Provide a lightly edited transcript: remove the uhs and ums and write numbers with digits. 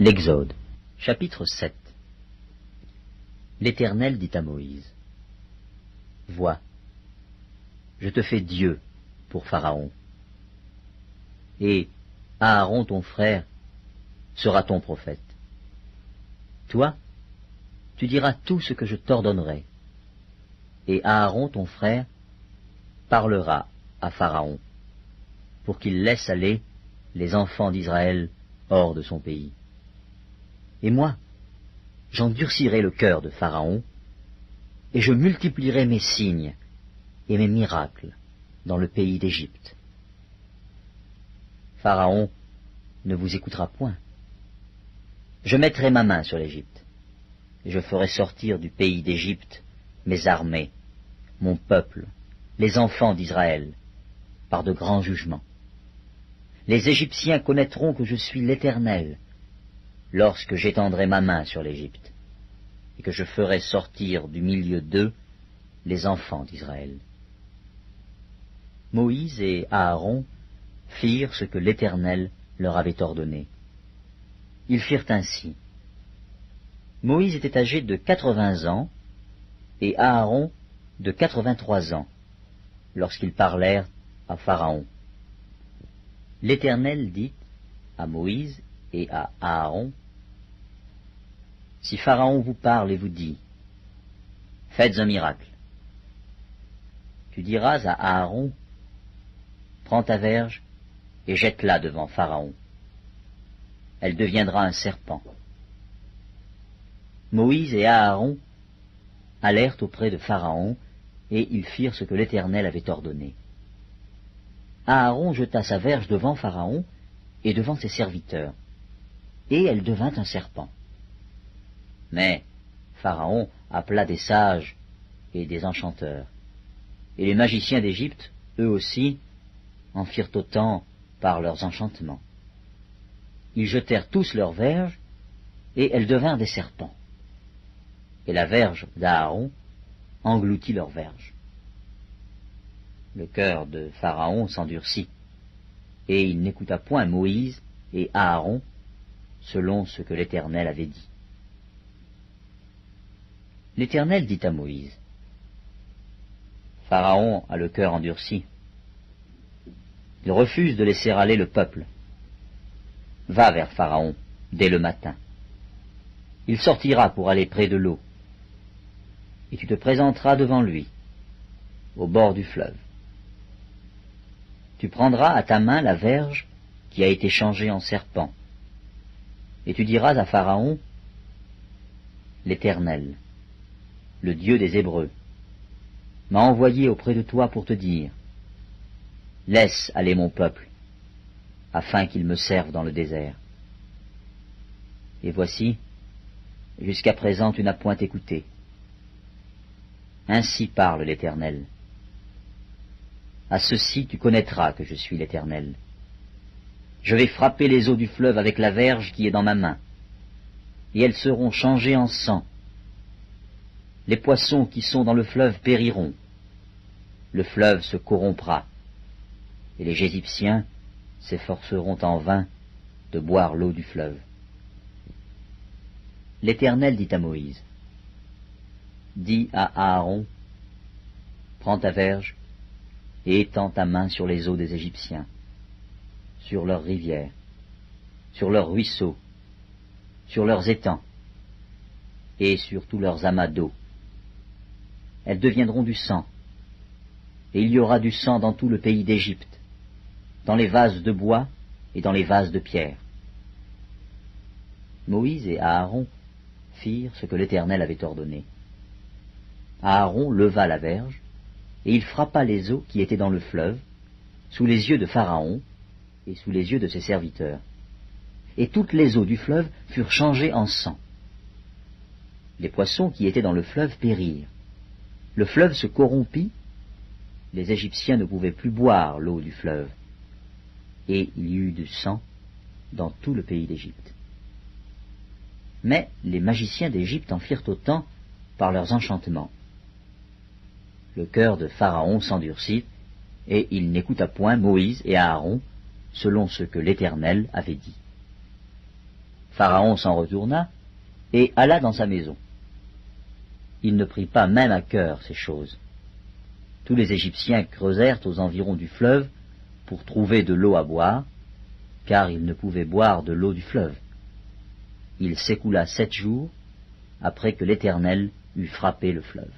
L'Exode, chapitre 7. L'Éternel dit à Moïse, « Vois, je te fais Dieu pour Pharaon, et Aaron ton frère sera ton prophète. Toi, tu diras tout ce que je t'ordonnerai, et Aaron ton frère parlera à Pharaon, pour qu'il laisse aller les enfants d'Israël hors de son pays. Et moi, j'endurcirai le cœur de Pharaon, et je multiplierai mes signes et mes miracles dans le pays d'Égypte. Pharaon ne vous écoutera point. Je mettrai ma main sur l'Égypte, et je ferai sortir du pays d'Égypte mes armées, mon peuple, les enfants d'Israël, par de grands jugements. Les Égyptiens connaîtront que je suis l'Éternel, lorsque j'étendrai ma main sur l'Égypte, et que je ferai sortir du milieu d'eux les enfants d'Israël. » Moïse et Aaron firent ce que l'Éternel leur avait ordonné. Ils firent ainsi. Moïse était âgé de 80 ans, et Aaron de 83 ans, lorsqu'ils parlèrent à Pharaon. L'Éternel dit à Moïse et à Aaron, « Si Pharaon vous parle et vous dit, « Faites un miracle », tu diras à Aaron, « Prends ta verge et jette-la devant Pharaon. Elle deviendra un serpent. » Moïse et Aaron allèrent auprès de Pharaon, et ils firent ce que l'Éternel avait ordonné. Aaron jeta sa verge devant Pharaon et devant ses serviteurs, et elle devint un serpent. Mais Pharaon appela des sages et des enchanteurs, et les magiciens d'Égypte, eux aussi, en firent autant par leurs enchantements. Ils jetèrent tous leurs verges, et elles devinrent des serpents. Et la verge d'Aaron engloutit leurs verges. Le cœur de Pharaon s'endurcit, et il n'écouta point Moïse et Aaron, selon ce que l'Éternel avait dit. L'Éternel dit à Moïse, « Pharaon a le cœur endurci. Il refuse de laisser aller le peuple. Va vers Pharaon dès le matin. Il sortira pour aller près de l'eau, et tu te présenteras devant lui, au bord du fleuve. Tu prendras à ta main la verge qui a été changée en serpent, et tu diras à Pharaon, « L'Éternel, le Dieu des Hébreux, m'a envoyé auprès de toi pour te dire, « Laisse aller mon peuple, afin qu'il me serve dans le désert. » Et voici, jusqu'à présent tu n'as point écouté. Ainsi parle l'Éternel. À ceci tu connaîtras que je suis l'Éternel. Je vais frapper les eaux du fleuve avec la verge qui est dans ma main, et elles seront changées en sang. Les poissons qui sont dans le fleuve périront. Le fleuve se corrompra, et les Égyptiens s'efforceront en vain de boire l'eau du fleuve. L'Éternel dit à Moïse, « Dis à Aaron, prends ta verge et étends ta main sur les eaux des Égyptiens, sur leurs rivières, sur leurs ruisseaux, sur leurs étangs, et sur tous leurs amas d'eau. Elles deviendront du sang, et il y aura du sang dans tout le pays d'Égypte, dans les vases de bois et dans les vases de pierre. » Moïse et Aaron firent ce que l'Éternel avait ordonné. Aaron leva la verge, et il frappa les eaux qui étaient dans le fleuve, sous les yeux de Pharaon et sous les yeux de ses serviteurs. Et toutes les eaux du fleuve furent changées en sang. Les poissons qui étaient dans le fleuve périrent. Le fleuve se corrompit, les Égyptiens ne pouvaient plus boire l'eau du fleuve, et il y eut du sang dans tout le pays d'Égypte. Mais les magiciens d'Égypte en firent autant par leurs enchantements. Le cœur de Pharaon s'endurcit, et il n'écouta point Moïse et Aaron, selon ce que l'Éternel avait dit. Pharaon s'en retourna et alla dans sa maison. Il ne prit pas même à cœur ces choses. Tous les Égyptiens creusèrent aux environs du fleuve pour trouver de l'eau à boire, car ils ne pouvaient boire de l'eau du fleuve. Il s'écoula 7 jours après que l'Éternel eut frappé le fleuve.